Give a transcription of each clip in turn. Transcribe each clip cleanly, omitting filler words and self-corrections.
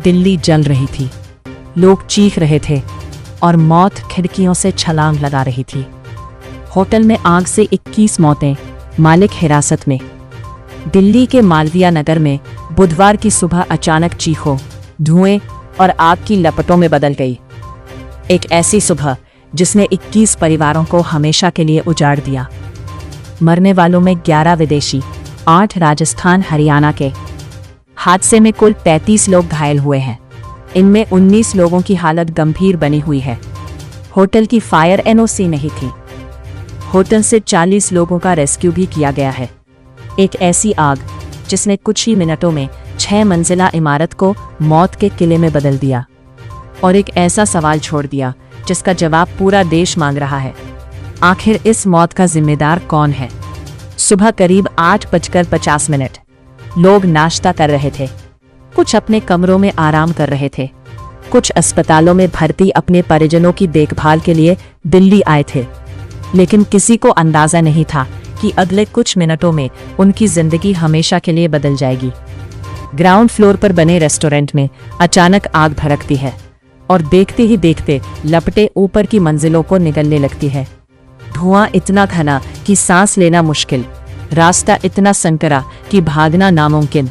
दिल्ली जल रही थी, लोग चीख रहे थे और मौत खिड़कियों से छलांग लगा रही थी। होटल में आग से 21 मौतें, मालिक हिरासत में। दिल्ली के मालवीय नगर में बुधवार की सुबह अचानक चीखों, धुएं और आग की लपटों में बदल गई। एक ऐसी सुबह जिसने 21 परिवारों को हमेशा के लिए उजाड़ दिया। मरने वालों में 11 विदेशी, 8 राजस्थान हरियाणा के। हादसे में कुल 35 लोग घायल हुए हैं। इनमें 19 लोगों की हालत गंभीर बनी हुई है। होटल की फायर एनओसी नहीं थी। होटल से 40 लोगों का रेस्क्यू भी किया गया है। एक ऐसी आग जिसने कुछ ही मिनटों में 6 मंजिला इमारत को मौत के किले में बदल दिया, और एक ऐसा सवाल छोड़ दिया जिसका जवाब पूरा देश मांग रहा है। आखिर इस मौत का जिम्मेदार कौन है? सुबह करीब 8:50 लोग नाश्ता कर रहे थे। कुछ अपने कमरों में आराम कर रहे थे, कुछ अस्पतालों में भर्ती अपने परिजनों की देखभाल के लिए दिल्ली आए थे। लेकिन किसी को अंदाजा नहीं था कि अगले कुछ मिनटों में उनकी जिंदगी हमेशा के लिए बदल जाएगी। ग्राउंड फ्लोर पर बने रेस्टोरेंट में अचानक आग भड़कती है और देखते ही देखते लपटें ऊपर की मंजिलों को निगलने लगती है। धुआं इतना घना कि सांस लेना मुश्किल, रास्ता इतना संकरा कि भागना नामुमकिन,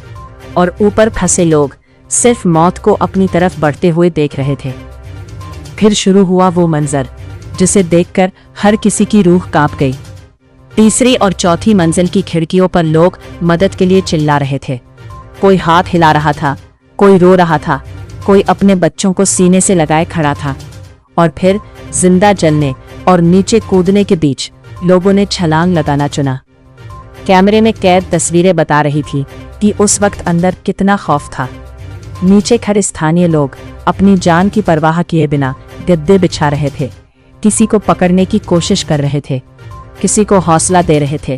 और ऊपर फंसे लोग सिर्फ मौत को अपनी तरफ बढ़ते हुए देख रहे थे। फिर शुरू हुआ वो मंजर जिसे देखकर हर किसी की रूह कांप गई। तीसरी और चौथी मंजिल की खिड़कियों पर लोग मदद के लिए चिल्ला रहे थे। कोई हाथ हिला रहा था, कोई रो रहा था, कोई अपने बच्चों को सीने से लगाए खड़ा था। और फिर जिंदा जलने और नीचे कूदने के बीच लोगों ने छलांग लगाना चुना। कैमरे में कैद तस्वीरें बता रही थी कि उस वक्त अंदर कितना खौफ था। नीचे खड़े स्थानीय लोग अपनी जान की परवाह किए बिना गद्दे बिछा रहे थे, किसी को पकड़ने की कोशिश कर रहे थे, किसी को हौसला दे रहे थे,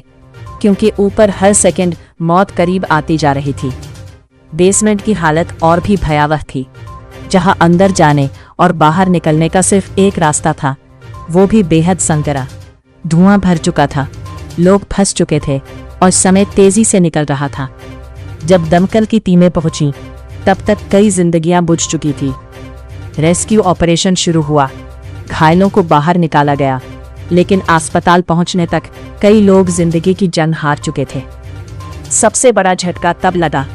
क्योंकि ऊपर हर सेकंड मौत करीब आती जा रही थी। बेसमेंट की हालत और भी भयावह थी, जहां अंदर जाने और बाहर निकलने का सिर्फ एक रास्ता था, वो भी बेहद संकरा। धुआं भर चुका था, लोग फंस चुके थे और समय तेजी से निकल रहा था। जब दमकल की टीमें पहुंची तब तक कई जिंदगियां बुझ चुकी थी। रेस्क्यू ऑपरेशन शुरू हुआ, घायलों को बाहर निकाला गया, लेकिन अस्पताल पहुंचने तक कई लोग जिंदगी की जंग हार चुके थे। सबसे बड़ा झटका तब लगा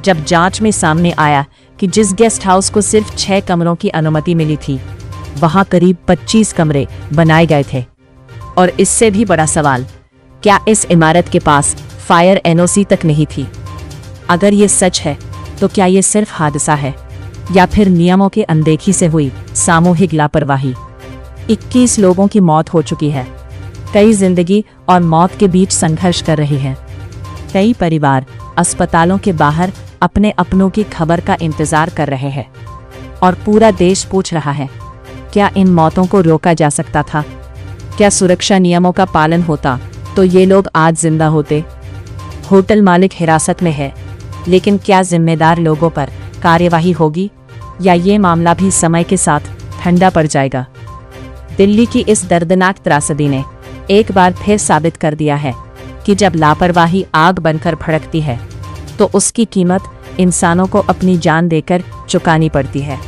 जब जांच में सामने आया कि जिस गेस्ट हाउस को सिर्फ 6 कमरों की अनुमति मिली थी, वहां करीब 25 कमरे बनाए गए थे। और इससे भी बड़ा सवाल, क्या इस इमारत के पास फायर एनओसी तक नहीं थी? अगर ये सच है तो क्या ये सिर्फ हादसा है या फिर नियमों की अनदेखी से हुई सामूहिक लापरवाही? 21 लोगों की मौत हो चुकी है। कई जिंदगी और मौत के बीच संघर्ष कर रही हैं। कई परिवार अस्पतालों के बाहर अपने अपनों की खबर का इंतजार कर रहे हैं, और पूरा देश पूछ रहा है, क्या इन मौतों को रोका जा सकता था? क्या सुरक्षा नियमों का पालन होता तो ये लोग आज जिंदा होते? होटल मालिक हिरासत में है, लेकिन क्या जिम्मेदार लोगों पर कार्यवाही होगी या ये मामला भी समय के साथ ठंडा पड़ जाएगा? दिल्ली की इस दर्दनाक त्रासदी ने एक बार फिर साबित कर दिया है कि जब लापरवाही आग बनकर भड़कती है तो उसकी कीमत इंसानों को अपनी जान देकर चुकानी पड़ती है।